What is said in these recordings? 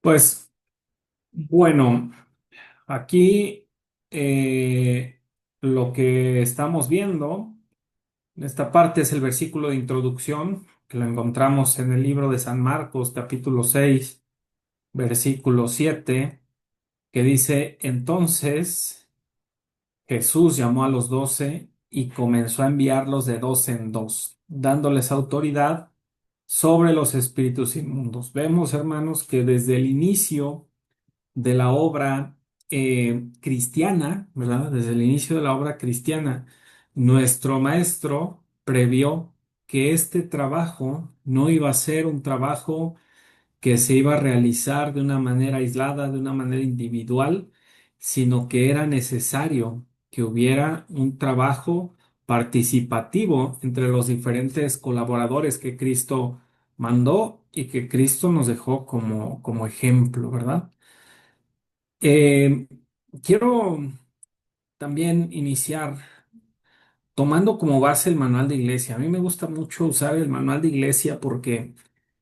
Pues bueno, aquí eh, lo que estamos viendo, esta parte es el versículo de introducción, que lo encontramos en el libro de San Marcos, capítulo 6, versículo 7, que dice, entonces Jesús llamó a los 12 y comenzó a enviarlos de dos en dos, dándoles autoridad sobre los espíritus inmundos. Vemos, hermanos, que desde el inicio de la obra cristiana, ¿verdad? Desde el inicio de la obra cristiana, nuestro maestro previó que este trabajo no iba a ser un trabajo que se iba a realizar de una manera aislada, de una manera individual, sino que era necesario que hubiera un trabajo participativo entre los diferentes colaboradores que Cristo mandó y que Cristo nos dejó como ejemplo, ¿verdad? Eh, Quiero también iniciar tomando como base el manual de iglesia. A mí me gusta mucho usar el manual de iglesia porque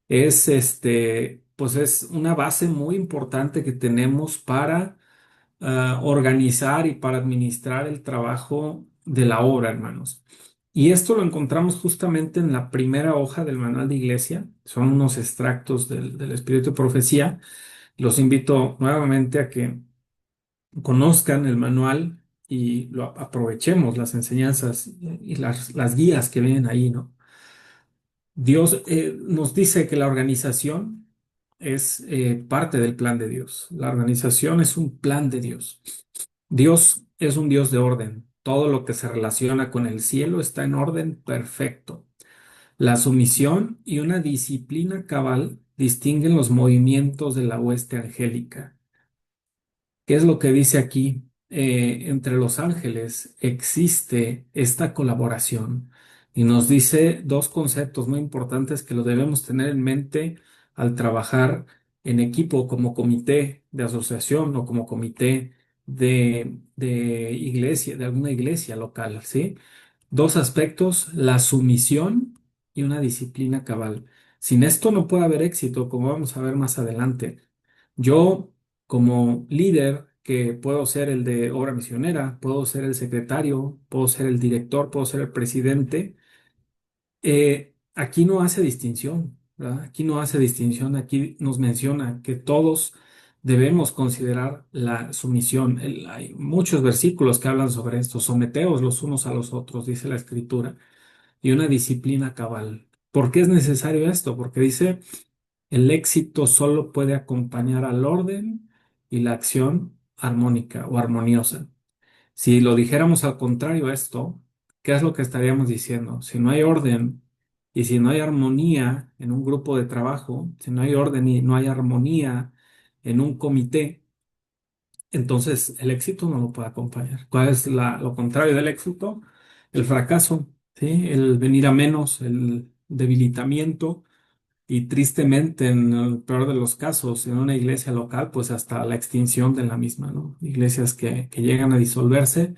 es pues es una base muy importante que tenemos para organizar y para administrar el trabajo de la obra, hermanos. Y esto lo encontramos justamente en la primera hoja del manual de iglesia. Son unos extractos del Espíritu de Profecía. Los invito nuevamente a que conozcan el manual y aprovechemos las enseñanzas y las guías que vienen ahí, ¿no? Dios nos dice que la organización es parte del plan de Dios. La organización es un plan de Dios. Dios es un Dios de orden. Todo lo que se relaciona con el cielo está en orden perfecto. La sumisión y una disciplina cabal distinguen los movimientos de la hueste angélica. ¿Qué es lo que dice aquí? Entre los ángeles existe esta colaboración y nos dice dos conceptos muy importantes que lo debemos tener en mente al trabajar en equipo como comité de asociación o como comité de iglesia, de alguna iglesia local, ¿sí? Dos aspectos, la sumisión y una disciplina cabal. Sin esto no puede haber éxito, como vamos a ver más adelante. Yo, como líder, que puedo ser el de obra misionera, puedo ser el secretario, puedo ser el director, puedo ser el presidente, aquí no hace distinción, ¿verdad? Aquí no hace distinción, aquí nos menciona que todos debemos considerar la sumisión. Hay muchos versículos que hablan sobre esto, someteos los unos a los otros, dice la Escritura, y una disciplina cabal. ¿Por qué es necesario esto? Porque dice el éxito solo puede acompañar al orden y la acción armónica o armoniosa. Si lo dijéramos al contrario a esto, ¿qué es lo que estaríamos diciendo? Si no hay orden y si no hay armonía en un grupo de trabajo, si no hay orden y no hay armonía en un comité, entonces el éxito no lo puede acompañar. ¿Cuál es lo contrario del éxito? El fracaso, ¿sí? El venir a menos, el debilitamiento y tristemente, en el peor de los casos, en una iglesia local, pues hasta la extinción de la misma, ¿no? Iglesias que llegan a disolverse.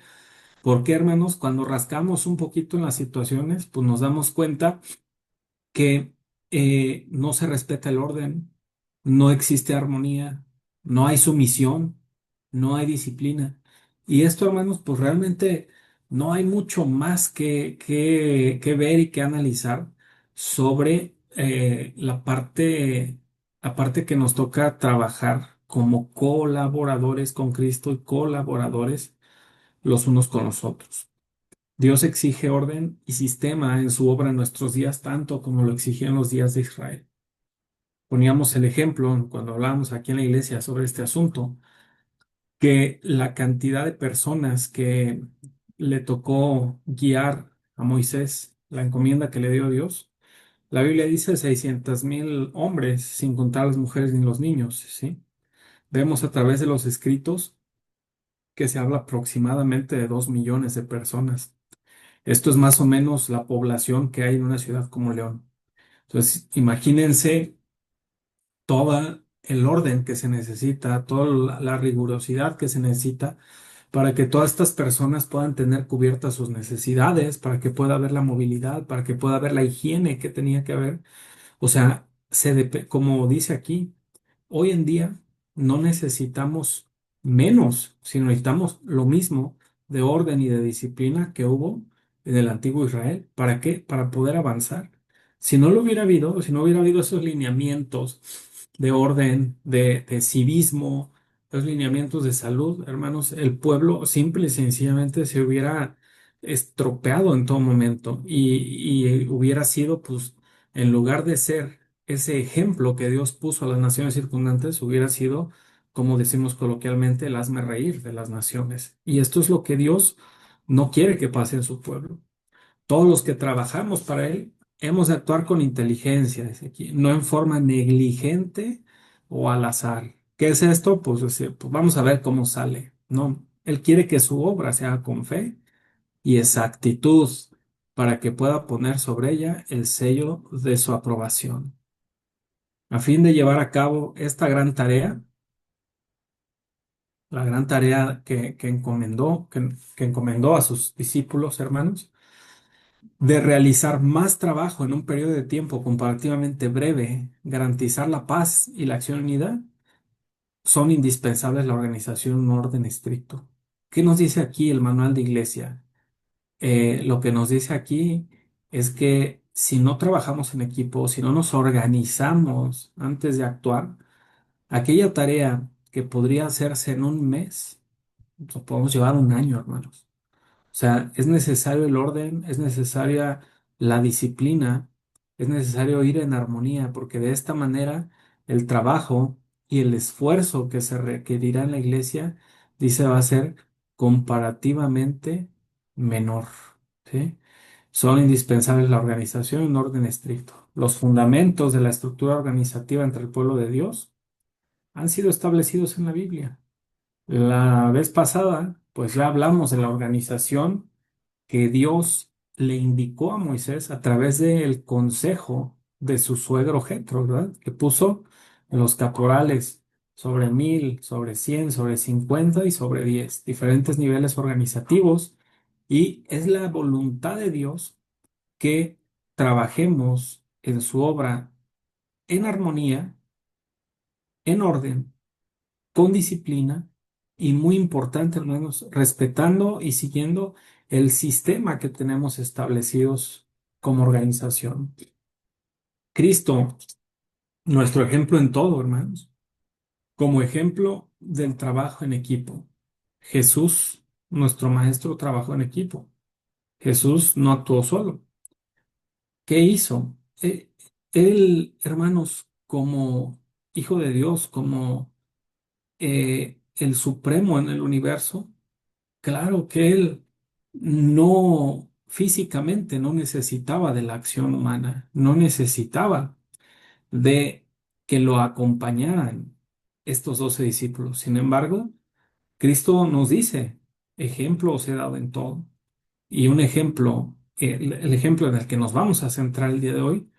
¿Por qué, hermanos? Cuando rascamos un poquito en las situaciones, pues nos damos cuenta que no se respeta el orden, no existe armonía, no hay sumisión, no hay disciplina. Y esto, hermanos, pues realmente no hay mucho más que ver y que analizar sobre la parte que nos toca trabajar como colaboradores con Cristo y colaboradores los unos con los otros. Dios exige orden y sistema en su obra en nuestros días, tanto como lo exigía en los días de Israel. Poníamos el ejemplo cuando hablábamos aquí en la iglesia sobre este asunto, que la cantidad de personas que le tocó guiar a Moisés, la encomienda que le dio Dios, la Biblia dice 600,000 hombres, sin contar las mujeres ni los niños, ¿sí? Vemos a través de los escritos que se habla aproximadamente de 2 millones de personas. Esto es más o menos la población que hay en una ciudad como León. Entonces, imagínense todo el orden que se necesita, toda la rigurosidad que se necesita para que todas estas personas puedan tener cubiertas sus necesidades, para que pueda haber la movilidad, para que pueda haber la higiene que tenía que haber. O sea, como dice aquí, Hoy en día no necesitamos menos, sino necesitamos lo mismo de orden y de disciplina que hubo en el antiguo Israel. ¿Para qué? Para poder avanzar. Si no lo hubiera habido, si no hubiera habido esos lineamientos de orden, de civismo, los lineamientos de salud, hermanos, el pueblo simple y sencillamente se hubiera estropeado en todo momento y hubiera sido, pues, en lugar de ser ese ejemplo que Dios puso a las naciones circundantes, hubiera sido, como decimos coloquialmente, el hazme reír de las naciones. Y esto es lo que Dios no quiere que pase en su pueblo. Todos los que trabajamos para Él hemos de actuar con inteligencia, dice aquí, no en forma negligente o al azar. ¿Qué es esto? Pues, pues vamos a ver cómo sale. No, Él quiere que su obra sea con fe y exactitud para que pueda poner sobre ella el sello de su aprobación. A fin de llevar a cabo esta gran tarea, la gran tarea que encomendó a sus discípulos, hermanos, de realizar más trabajo en un periodo de tiempo comparativamente breve, garantizar la paz y la acción unida, son indispensables la organización en un orden estricto. ¿Qué nos dice aquí el manual de iglesia? Lo que nos dice aquí es que si no trabajamos en equipo, si no nos organizamos antes de actuar, aquella tarea que podría hacerse en un mes, lo podemos llevar un año, hermanos. O sea, es necesario el orden, es necesaria la disciplina, es necesario ir en armonía, porque de esta manera el trabajo y el esfuerzo que se requerirá en la iglesia, dice, va a ser comparativamente menor, ¿sí? Son indispensables la organización y un orden estricto. Los fundamentos de la estructura organizativa entre el pueblo de Dios han sido establecidos en la Biblia. La vez pasada, pues ya hablamos de la organización que Dios le indicó a Moisés a través del consejo de su suegro Jetro, ¿verdad? Que puso los caporales sobre 1000, sobre 100, sobre 50 y sobre 10, diferentes niveles organizativos. Y es la voluntad de Dios que trabajemos en su obra en armonía, en orden, con disciplina y muy importante, hermanos, respetando y siguiendo el sistema que tenemos establecidos como organización. Cristo, nuestro ejemplo en todo, hermanos, como ejemplo del trabajo en equipo. Jesús, nuestro maestro, trabajó en equipo. Jesús no actuó solo. ¿Qué hizo? Él, hermanos, como hijo de Dios, como el supremo en el universo, claro que él no físicamente no necesitaba de la acción humana, no necesitaba de que lo acompañaran estos 12 discípulos. Sin embargo, Cristo nos dice, ejemplo os he dado en todo. Y un ejemplo, el ejemplo en el que nos vamos a centrar el día de hoy,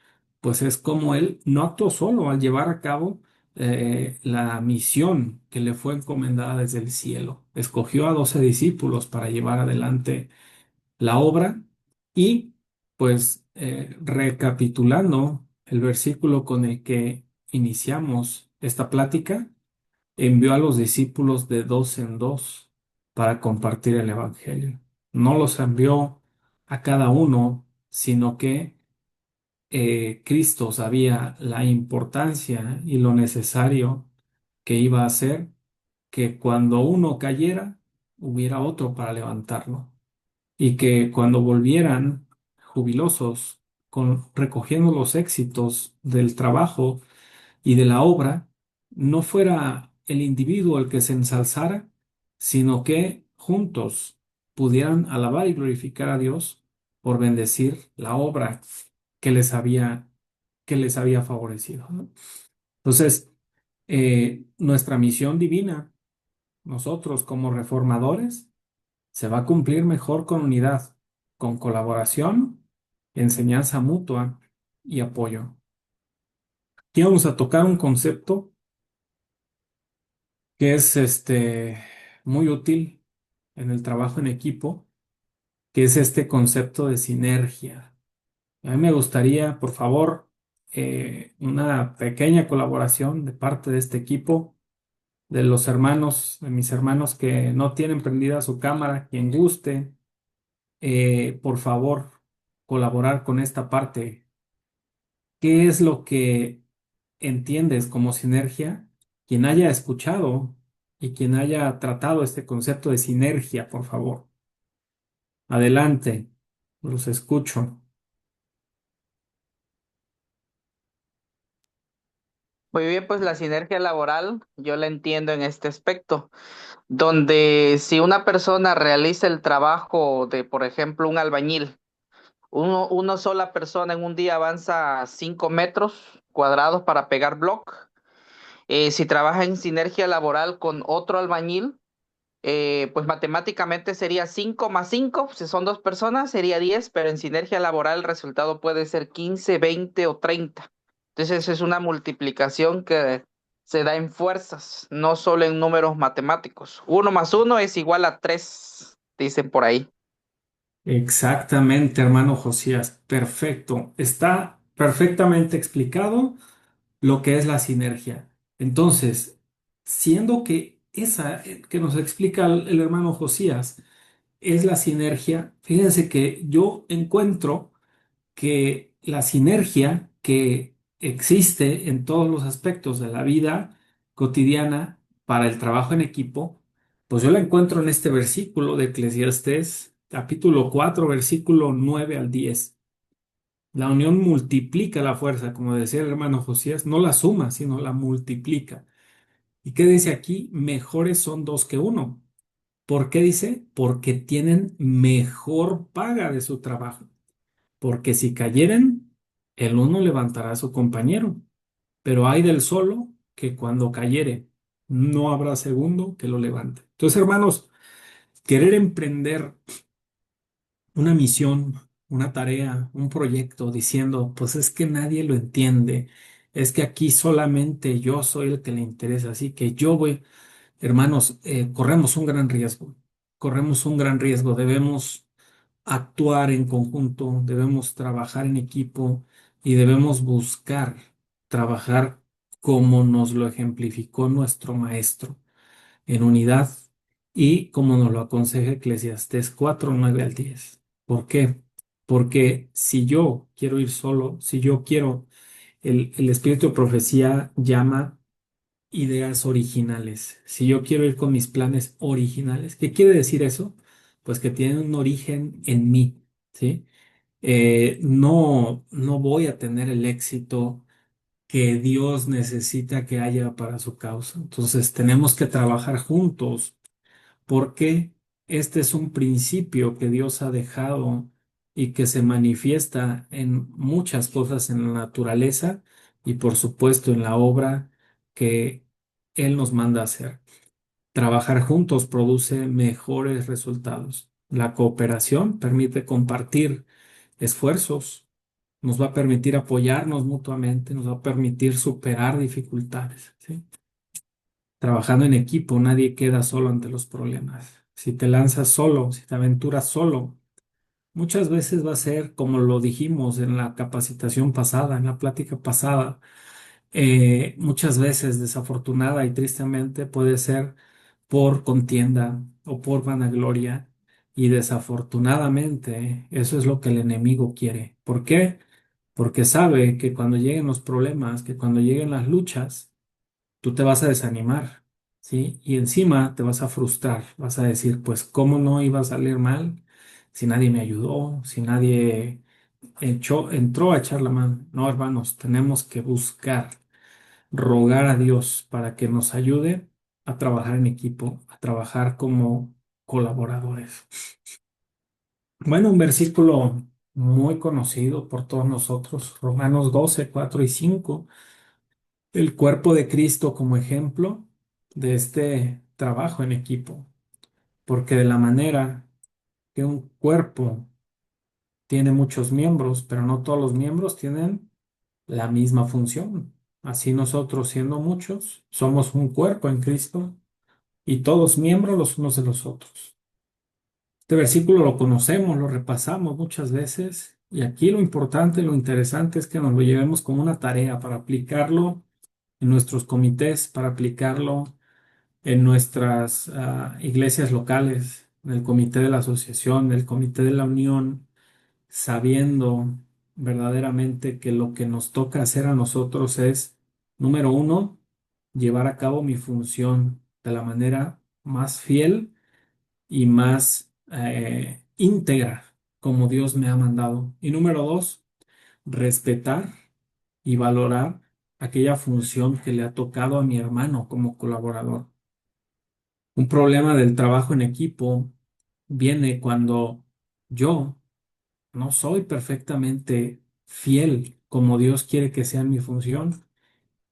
pues es como él no actuó solo al llevar a cabo la misión que le fue encomendada desde el cielo. Escogió a 12 discípulos para llevar adelante la obra y pues recapitulando el versículo con el que iniciamos esta plática, envió a los discípulos de dos en dos para compartir el Evangelio. No los envió a cada uno, sino que Cristo sabía la importancia y lo necesario que iba a hacer que cuando uno cayera, hubiera otro para levantarlo. Y que cuando volvieran jubilosos, recogiendo los éxitos del trabajo, y de la obra no fuera el individuo el que se ensalzara, sino que juntos pudieran alabar y glorificar a Dios por bendecir la obra que les había, que les había favorecido, ¿no? Entonces, nuestra misión divina, nosotros como reformadores, se va a cumplir mejor con unidad, con colaboración, enseñanza mutua y apoyo. Aquí vamos a tocar un concepto que es muy útil en el trabajo en equipo, que es este concepto de sinergia. A mí me gustaría, por favor, una pequeña colaboración de parte de este equipo, de los hermanos, de mis hermanos que no tienen prendida su cámara, quien guste, por favor, colaborar con esta parte. ¿Qué es lo que entiendes como sinergia? Quien haya escuchado y quien haya tratado este concepto de sinergia, por favor, adelante, los escucho. Muy bien, pues la sinergia laboral yo la entiendo en este aspecto, donde si una persona realiza el trabajo de, por ejemplo, un albañil, una sola persona en un día avanza 5 metros cuadrados para pegar block. Si trabaja en sinergia laboral con otro albañil, pues matemáticamente sería 5 más 5. Si son dos personas sería 10, pero en sinergia laboral el resultado puede ser 15, 20 o 30. Entonces es una multiplicación que se da en fuerzas, no solo en números matemáticos. Uno más uno es igual a 3, dicen por ahí. Exactamente, hermano Josías, perfecto. Está perfectamente explicado lo que es la sinergia. Entonces, siendo que esa que nos explica el hermano Josías es la sinergia, fíjense que yo encuentro que la sinergia que existe en todos los aspectos de la vida cotidiana para el trabajo en equipo, pues yo la encuentro en este versículo de Eclesiastés, capítulo 4 versículo 9 al 10. La unión multiplica la fuerza, como decía el hermano Josías, no la suma, sino la multiplica. ¿Y qué dice aquí? Mejores son dos que uno. ¿Por qué dice? Porque tienen mejor paga de su trabajo. Porque si cayeren, el uno levantará a su compañero, pero hay del solo que cuando cayere, no habrá segundo que lo levante. Entonces, hermanos, querer emprender una misión, una tarea, un proyecto, diciendo, pues es que nadie lo entiende, es que aquí solamente yo soy el que le interesa, así que yo voy, hermanos, corremos un gran riesgo, corremos un gran riesgo, debemos actuar en conjunto, debemos trabajar en equipo y debemos buscar trabajar como nos lo ejemplificó nuestro maestro, en unidad y como nos lo aconseja Eclesiastés 4 9 al 10. ¿Por qué? Porque si yo quiero ir solo, si yo quiero, el espíritu de profecía llama ideas originales. Si yo quiero ir con mis planes originales, ¿qué quiere decir eso? Pues que tienen un origen en mí, ¿sí? No voy a tener el éxito que Dios necesita que haya para su causa. Entonces tenemos que trabajar juntos porque este es un principio que Dios ha dejado y que se manifiesta en muchas cosas en la naturaleza y por supuesto en la obra que Él nos manda hacer. Trabajar juntos produce mejores resultados. La cooperación permite compartir esfuerzos, nos va a permitir apoyarnos mutuamente, nos va a permitir superar dificultades, ¿sí? Trabajando en equipo, nadie queda solo ante los problemas. Si te lanzas solo, si te aventuras solo, muchas veces va a ser como lo dijimos en la capacitación pasada, en la plática pasada, muchas veces desafortunada y tristemente puede ser por contienda o por vanagloria. Y desafortunadamente eso es lo que el enemigo quiere. ¿Por qué? Porque sabe que cuando lleguen los problemas, que cuando lleguen las luchas, tú te vas a desanimar, ¿sí? Y encima te vas a frustrar, vas a decir, pues, ¿cómo no iba a salir mal si nadie me ayudó, si nadie entró a echar la mano? No, hermanos, tenemos que buscar, rogar a Dios para que nos ayude a trabajar en equipo, a trabajar como colaboradores. Bueno, un versículo muy conocido por todos nosotros, Romanos 12 4 y 5, el cuerpo de Cristo como ejemplo de este trabajo en equipo, porque de la manera que un cuerpo tiene muchos miembros, pero no todos los miembros tienen la misma función. Así nosotros, siendo muchos, somos un cuerpo en Cristo y todos miembros los unos de los otros. Este versículo lo conocemos, lo repasamos muchas veces Y aquí lo importante, lo interesante es que nos lo llevemos como una tarea para aplicarlo en nuestros comités, para aplicarlo en nuestras iglesias locales, en el comité de la asociación, en el comité de la unión, sabiendo verdaderamente que lo que nos toca hacer a nosotros es, número uno, llevar a cabo mi función de la manera más fiel y más íntegra como Dios me ha mandado. Y número dos, respetar y valorar aquella función que le ha tocado a mi hermano como colaborador. Un problema del trabajo en equipo viene cuando yo no soy perfectamente fiel como Dios quiere que sea mi función.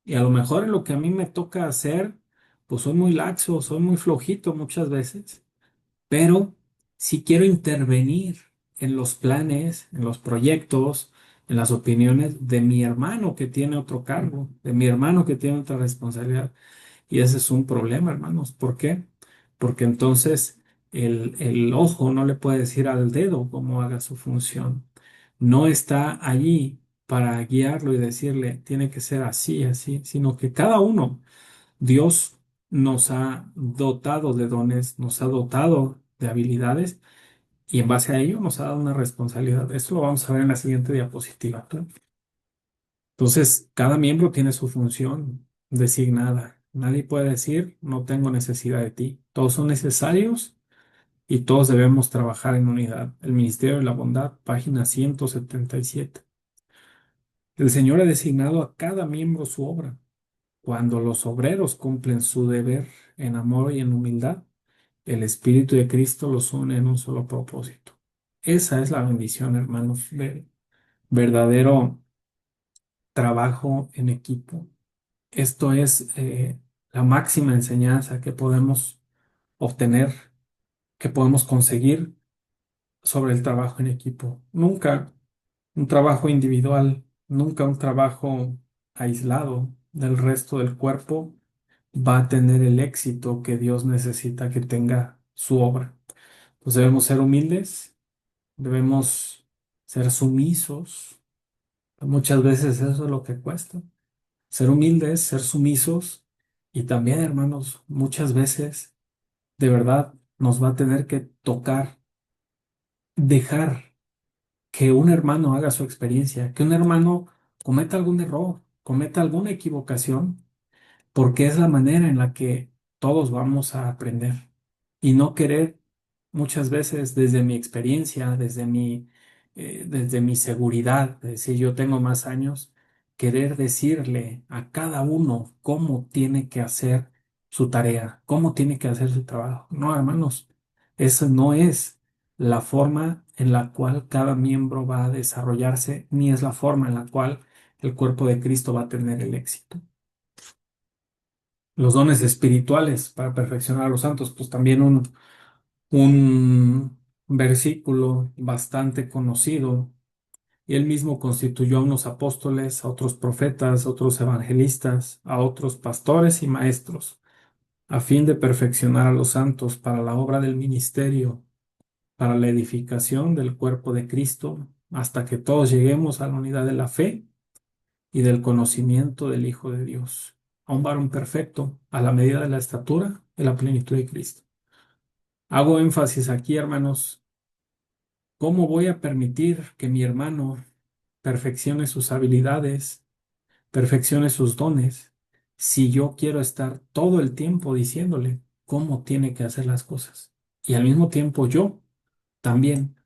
Y a lo mejor en lo que a mí me toca hacer, pues soy muy laxo, soy muy flojito muchas veces, pero si quiero intervenir en los planes, en los proyectos, en las opiniones de mi hermano que tiene otro cargo, de mi hermano que tiene otra responsabilidad. Y ese es un problema, hermanos. ¿Por qué? Porque entonces el ojo no le puede decir al dedo cómo haga su función. No está allí para guiarlo y decirle, tiene que ser así, así, sino que cada uno, Dios nos ha dotado de dones, nos ha dotado de habilidades y en base a ello nos ha dado una responsabilidad. Esto lo vamos a ver en la siguiente diapositiva. Entonces, cada miembro tiene su función designada. Nadie puede decir, no tengo necesidad de ti. Todos son necesarios y todos debemos trabajar en unidad. El Ministerio de la Bondad, página 177. El Señor ha designado a cada miembro su obra. Cuando los obreros cumplen su deber en amor y en humildad, el Espíritu de Cristo los une en un solo propósito. Esa es la bendición, hermanos, del verdadero trabajo en equipo. Esto es la máxima enseñanza que podemos obtener, que podemos conseguir sobre el trabajo en equipo. Nunca un trabajo individual, nunca un trabajo aislado del resto del cuerpo va a tener el éxito que Dios necesita que tenga su obra. Pues debemos ser humildes, debemos ser sumisos. Muchas veces eso es lo que cuesta. Ser humildes, ser sumisos y también, hermanos, muchas veces de verdad nos va a tener que tocar dejar que un hermano haga su experiencia, que un hermano cometa algún error, cometa alguna equivocación porque es la manera en la que todos vamos a aprender y no querer muchas veces desde mi experiencia, desde mi seguridad, de decir yo tengo más años, querer decirle a cada uno cómo tiene que hacer su tarea, cómo tiene que hacer su trabajo. No, hermanos, esa no es la forma en la cual cada miembro va a desarrollarse, ni es la forma en la cual el cuerpo de Cristo va a tener el éxito. Los dones espirituales para perfeccionar a los santos, pues también un versículo bastante conocido. Y él mismo constituyó a unos apóstoles, a otros profetas, a otros evangelistas, a otros pastores y maestros, a fin de perfeccionar a los santos para la obra del ministerio, para la edificación del cuerpo de Cristo, hasta que todos lleguemos a la unidad de la fe y del conocimiento del Hijo de Dios, a un varón perfecto, a la medida de la estatura de la plenitud de Cristo. Hago énfasis aquí, hermanos, ¿cómo voy a permitir que mi hermano perfeccione sus habilidades, perfeccione sus dones, si yo quiero estar todo el tiempo diciéndole cómo tiene que hacer las cosas? Y al mismo tiempo yo también.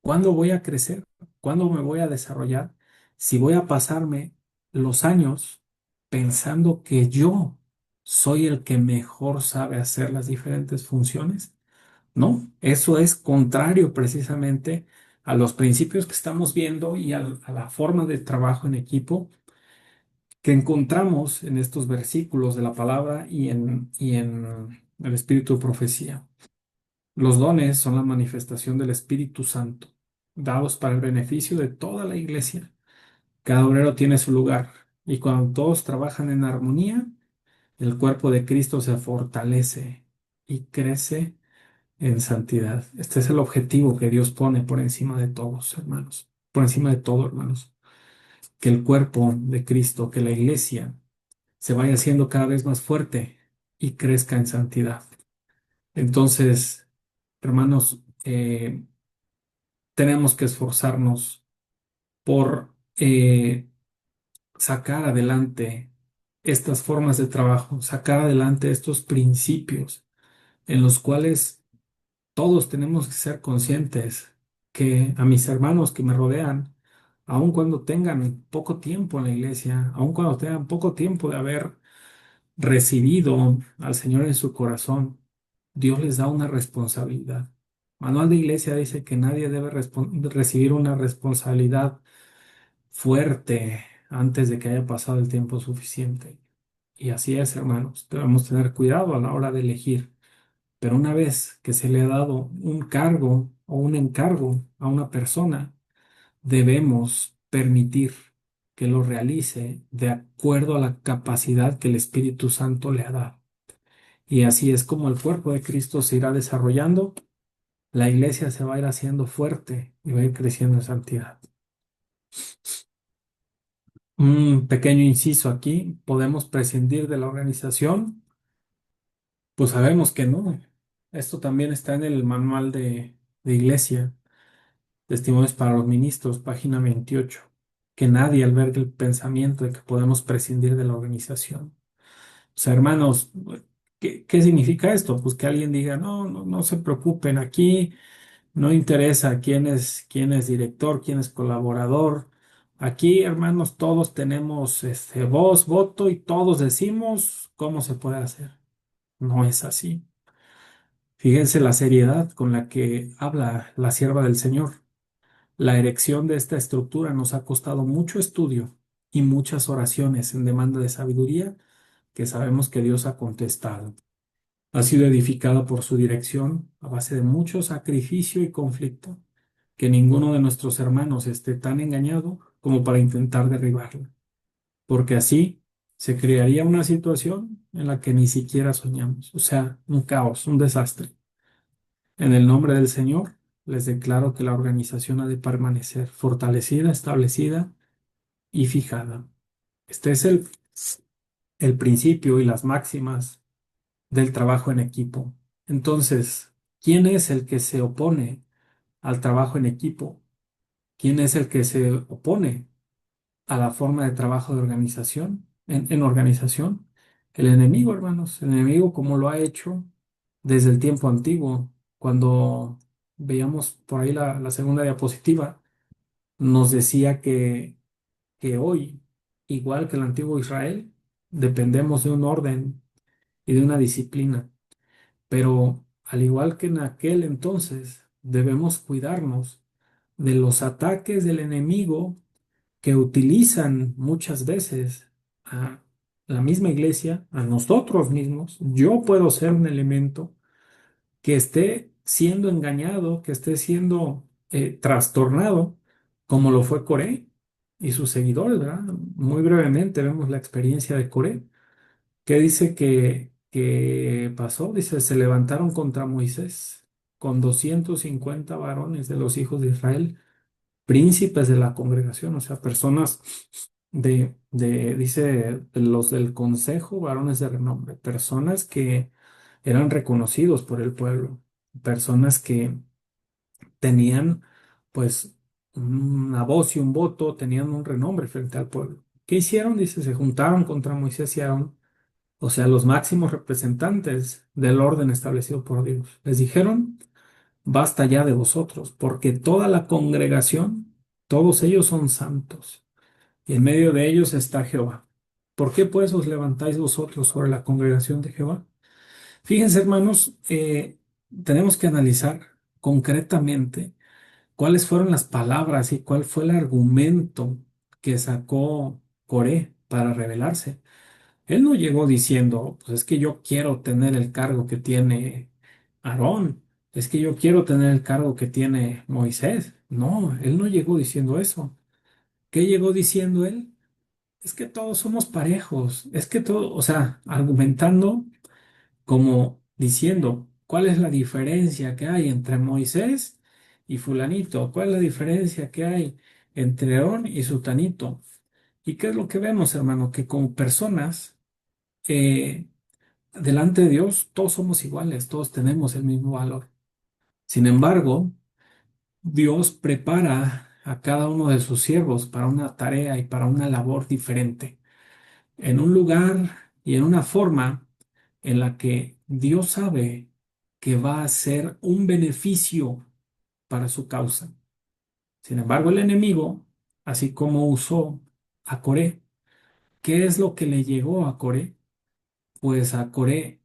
¿Cuándo voy a crecer? ¿Cuándo me voy a desarrollar? Si voy a pasarme los años pensando que yo soy el que mejor sabe hacer las diferentes funciones. No, eso es contrario precisamente a los principios que estamos viendo y a la forma de trabajo en equipo que encontramos en estos versículos de la palabra y en el espíritu de profecía. Los dones son la manifestación del Espíritu Santo, dados para el beneficio de toda la iglesia. Cada obrero tiene su lugar y cuando todos trabajan en armonía, el cuerpo de Cristo se fortalece y crece en santidad. Este es el objetivo que Dios pone por encima de todos, hermanos. por encima de todo, hermanos, que el cuerpo de Cristo, que la iglesia se vaya haciendo cada vez más fuerte y crezca en santidad. Entonces, hermanos, tenemos que esforzarnos por sacar adelante estas formas de trabajo, sacar adelante estos principios en los cuales todos tenemos que ser conscientes que a mis hermanos que me rodean, aun cuando tengan poco tiempo en la iglesia, aun cuando tengan poco tiempo de haber recibido al Señor en su corazón, Dios les da una responsabilidad. Manual de Iglesia dice que nadie debe recibir una responsabilidad fuerte antes de que haya pasado el tiempo suficiente. Y así es, hermanos. Debemos tener cuidado a la hora de elegir. Pero una vez que se le ha dado un cargo o un encargo a una persona, debemos permitir que lo realice de acuerdo a la capacidad que el Espíritu Santo le ha dado. Y así es como el cuerpo de Cristo se irá desarrollando, la iglesia se va a ir haciendo fuerte y va a ir creciendo en santidad. Un pequeño inciso aquí, ¿podemos prescindir de la organización? Pues sabemos que no. Esto también está en el manual de iglesia, Testimonios para los Ministros, página 28, que nadie albergue el pensamiento de que podemos prescindir de la organización. O sea, hermanos, ¿qué significa esto? Pues que alguien diga, no, no, no se preocupen, aquí no interesa quién es director, quién es colaborador. Aquí, hermanos, todos tenemos voz, voto y todos decimos cómo se puede hacer. No es así. Fíjense la seriedad con la que habla la sierva del Señor. La erección de esta estructura nos ha costado mucho estudio y muchas oraciones en demanda de sabiduría que sabemos que Dios ha contestado. Ha sido edificada por su dirección a base de mucho sacrificio y conflicto, que ninguno de nuestros hermanos esté tan engañado como para intentar derribarla, porque así se crearía una situación en la que ni siquiera soñamos, o sea, un caos, un desastre. En el nombre del Señor, les declaro que la organización ha de permanecer fortalecida, establecida y fijada. Este es el principio y las máximas del trabajo en equipo. Entonces, ¿quién es el que se opone al trabajo en equipo? ¿Quién es el que se opone a la forma de trabajo de organización, en organización? El enemigo, hermanos, el enemigo como lo ha hecho desde el tiempo antiguo. Cuando veíamos por ahí la segunda diapositiva, nos decía que hoy, igual que el antiguo Israel, dependemos de un orden y de una disciplina. Pero al igual que en aquel entonces, debemos cuidarnos de los ataques del enemigo que utilizan muchas veces a la misma iglesia, a nosotros mismos. Yo puedo ser un elemento que esté siendo engañado, que esté siendo trastornado, como lo fue Coré y sus seguidores, ¿verdad? Muy brevemente vemos la experiencia de Coré. ¿Qué dice que pasó? Dice, se levantaron contra Moisés con 250 varones de los hijos de Israel, príncipes de la congregación, o sea, personas dice, de los del consejo, varones de renombre, personas que eran reconocidos por el pueblo, personas que tenían, pues, una voz y un voto, tenían un renombre frente al pueblo. ¿Qué hicieron? Dice, se juntaron contra Moisés y Aarón, o sea, los máximos representantes del orden establecido por Dios. Les dijeron, basta ya de vosotros, porque toda la congregación, todos ellos son santos, y en medio de ellos está Jehová. ¿Por qué pues os levantáis vosotros sobre la congregación de Jehová? Fíjense, hermanos, tenemos que analizar concretamente cuáles fueron las palabras y cuál fue el argumento que sacó Coré para rebelarse. Él no llegó diciendo, pues es que yo quiero tener el cargo que tiene Aarón, es que yo quiero tener el cargo que tiene Moisés. No, él no llegó diciendo eso. ¿Qué llegó diciendo él? Es que todos somos parejos, es que todo, o sea, argumentando como diciendo, ¿cuál es la diferencia que hay entre Moisés y fulanito? ¿Cuál es la diferencia que hay entre Aarón y su tanito. ¿Y qué es lo que vemos, hermano? Que como personas, eh, delante de Dios, todos somos iguales, todos tenemos el mismo valor. Sin embargo, Dios prepara a cada uno de sus siervos para una tarea y para una labor diferente, en un lugar y en una forma en la que Dios sabe que va a ser un beneficio para su causa. Sin embargo, el enemigo, así como usó a Coré, ¿qué es lo que le llegó a Coré? Pues a Coré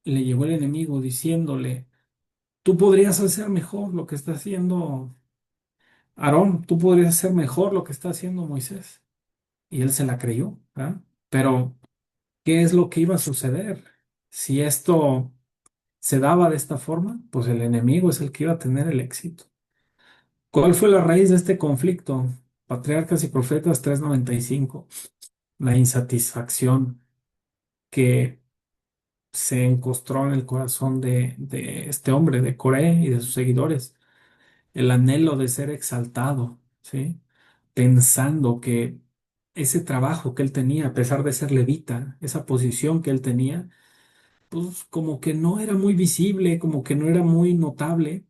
le llegó el enemigo diciéndole, tú podrías hacer mejor lo que está haciendo Aarón, tú podrías hacer mejor lo que está haciendo Moisés. Y él se la creyó, ¿verdad? Pero, ¿qué es lo que iba a suceder? Si esto se daba de esta forma, pues el enemigo es el que iba a tener el éxito. ¿Cuál fue la raíz de este conflicto? Patriarcas y Profetas 3:95. La insatisfacción que se encostró en el corazón de este hombre, de Coré y de sus seguidores. El anhelo de ser exaltado, ¿sí? Pensando que ese trabajo que él tenía, a pesar de ser levita, esa posición que él tenía, pues como que no era muy visible, como que no era muy notable,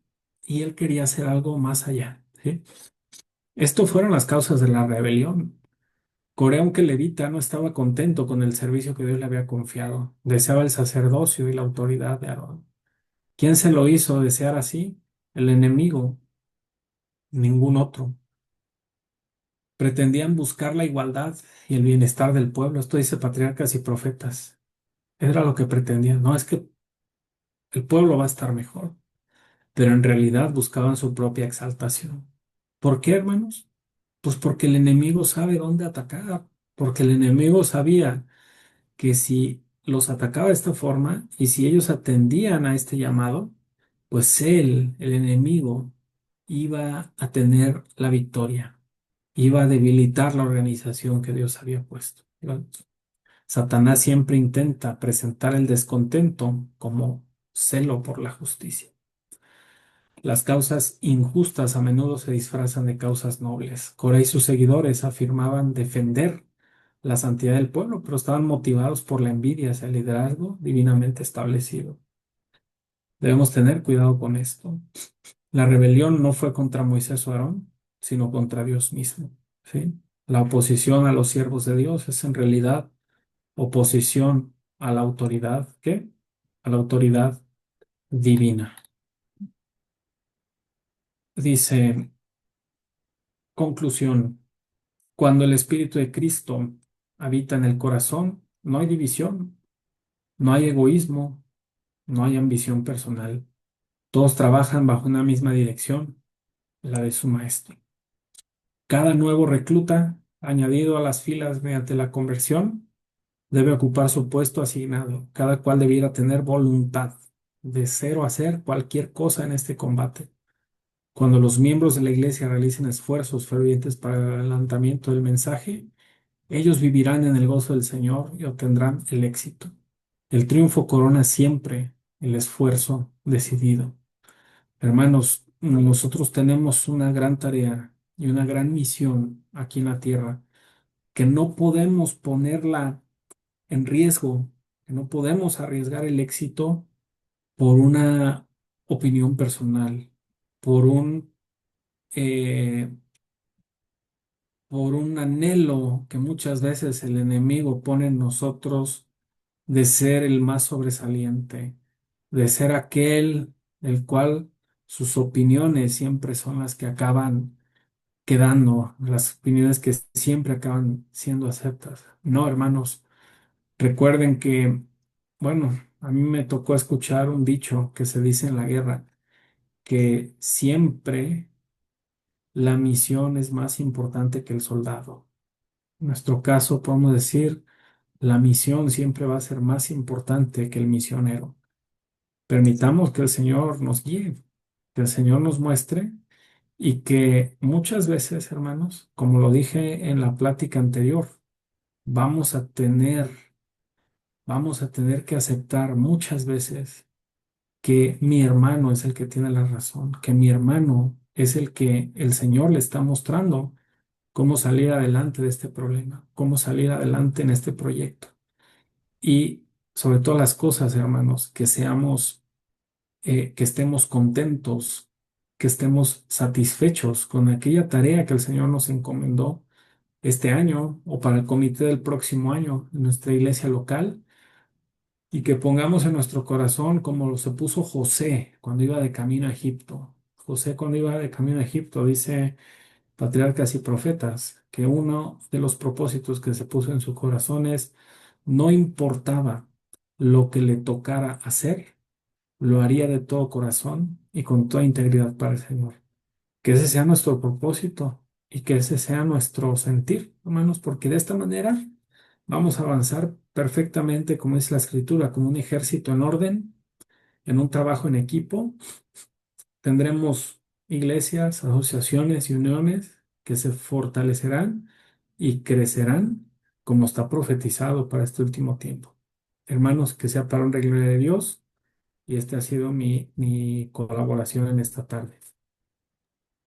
y él quería hacer algo más allá, ¿sí? Esto fueron las causas de la rebelión. Coré, aunque levita, no estaba contento con el servicio que Dios le había confiado. Deseaba el sacerdocio y la autoridad de Aarón. ¿Quién se lo hizo desear así? El enemigo, ningún otro. Pretendían buscar la igualdad y el bienestar del pueblo. Esto dice Patriarcas y Profetas. Era lo que pretendían. No, es que el pueblo va a estar mejor, pero en realidad buscaban su propia exaltación. ¿Por qué, hermanos? Pues porque el enemigo sabe dónde atacar, porque el enemigo sabía que si los atacaba de esta forma y si ellos atendían a este llamado, pues él, el enemigo, iba a tener la victoria, iba a debilitar la organización que Dios había puesto. ¿Verdad? Satanás siempre intenta presentar el descontento como celo por la justicia. Las causas injustas a menudo se disfrazan de causas nobles. Coré y sus seguidores afirmaban defender la santidad del pueblo, pero estaban motivados por la envidia hacia el liderazgo divinamente establecido. Debemos tener cuidado con esto. La rebelión no fue contra Moisés o Aarón, sino contra Dios mismo, ¿sí? La oposición a los siervos de Dios es en realidad oposición a la autoridad, ¿qué? A la autoridad divina. Dice, conclusión, cuando el Espíritu de Cristo habita en el corazón, no hay división, no hay egoísmo, no hay ambición personal. Todos trabajan bajo una misma dirección, la de su maestro. Cada nuevo recluta, añadido a las filas mediante la conversión, debe ocupar su puesto asignado. Cada cual debiera tener voluntad, deseo hacer cualquier cosa en este combate. Cuando los miembros de la iglesia realicen esfuerzos fervientes para el adelantamiento del mensaje, ellos vivirán en el gozo del Señor y obtendrán el éxito. El triunfo corona siempre el esfuerzo decidido. Hermanos, nosotros tenemos una gran tarea y una gran misión aquí en la tierra que no podemos ponerla en riesgo, que no podemos arriesgar el éxito por una opinión personal, por eh, por un anhelo que muchas veces el enemigo pone en nosotros de ser el más sobresaliente, de ser aquel el cual sus opiniones siempre son las que acaban quedando, las opiniones que siempre acaban siendo aceptadas. No, hermanos, recuerden que, bueno, a mí me tocó escuchar un dicho que se dice en la guerra, que siempre la misión es más importante que el soldado. En nuestro caso, podemos decir, la misión siempre va a ser más importante que el misionero. Permitamos que el Señor nos guíe, que el Señor nos muestre y que muchas veces, hermanos, como lo dije en la plática anterior, vamos a tener, vamos a tener que aceptar muchas veces que mi hermano es el que tiene la razón, que mi hermano es el que el Señor le está mostrando cómo salir adelante de este problema, cómo salir adelante en este proyecto. Y sobre todas las cosas, hermanos, que estemos contentos, que estemos satisfechos con aquella tarea que el Señor nos encomendó este año o para el comité del próximo año en nuestra iglesia local, y que pongamos en nuestro corazón como lo se puso José cuando iba de camino a Egipto. José cuando iba de camino a Egipto, dice Patriarcas y Profetas, que uno de los propósitos que se puso en su corazón es: no importaba lo que le tocara hacer, lo haría de todo corazón y con toda integridad para el Señor. Que ese sea nuestro propósito y que ese sea nuestro sentir, hermanos, porque de esta manera vamos a avanzar perfectamente, como dice la Escritura, como un ejército en orden, en un trabajo en equipo. Tendremos iglesias, asociaciones y uniones que se fortalecerán y crecerán como está profetizado para este último tiempo. Hermanos, que sea para honra y gloria de Dios, y esta ha sido mi colaboración en esta tarde.